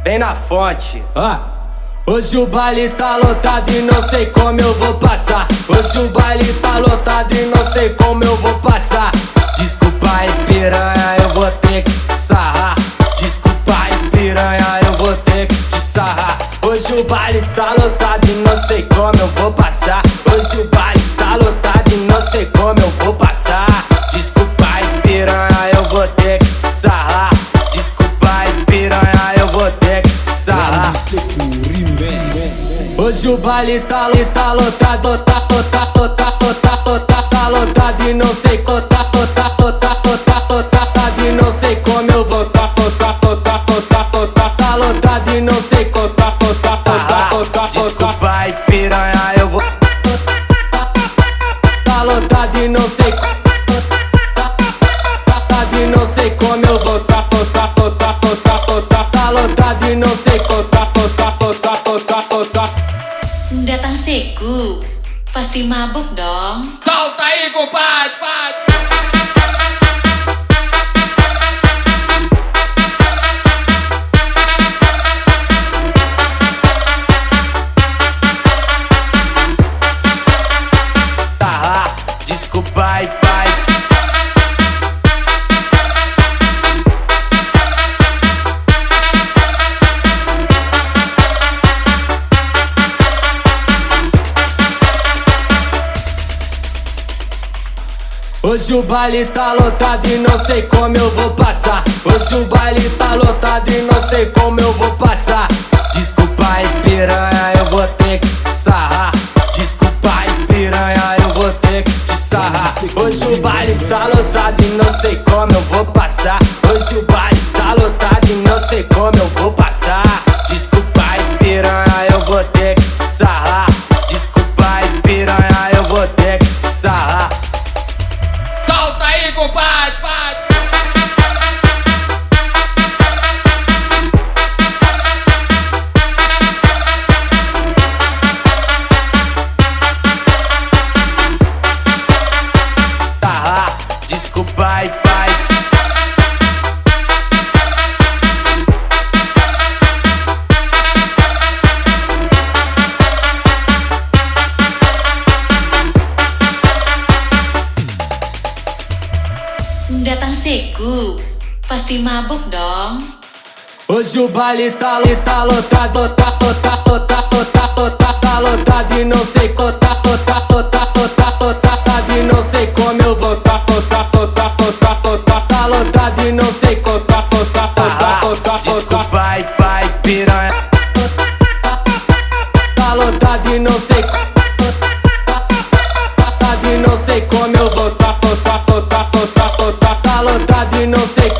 vem na fonte. Hoje o baile tá lotado e não sei como eu vou passar. Hoje o baile tá lotado e não sei como eu vou passar. Desculpa aí, piranha, eu vou ter que te sarrar. Desculpa aí, piranha, eu vou ter que te sarrar. Hoje o baile tá lotado e não sei como eu vou passar. Hoje o baile tá lotado e não sei como eu vou passar. Desculpa aí, piranha, eu vou ter que te sarrar. Desculpa aí, piranha, eu vou ter que te sarrar. Hoje o baile tá lotado, tá lotado e não sei e não sei como eu vou tá lotado e não sei Desculpa aí, piranha, eu vou tá lotado e não sei e não sei como eu vou tá lotado e não sei Datang siku, pasti mabuk dong. Solta aí, compadre. Desculpa aí, pai. Hoje o baile tá lotado e não sei como eu vou passar. Hoje o baile tá lotado e não sei como eu vou passar. Desculpa aí, piranha, eu vou ter que te sarrar. Desculpa aí, piranha, eu vou ter que te sarrar. Hoje o baile tá lotado e não sei como eu vou passar. Hoje o baile tá lotado e não sei como eu vou passar. Desculpa aí, piranha, eu vou ter que te sarrar. Desculpa aí, piranha, eu vou ter que te sarrar. Solta aí, compadre. Desculpa aí, pai. Datang siku, pasti mabuk dong. Hoje o baile tá lotado, tá lotado e não sei e não sei como eu vou tá lotado e não sei Desculpa aí, pai, piranha. tá lotado e não sei como eu vou tá lotado e não sei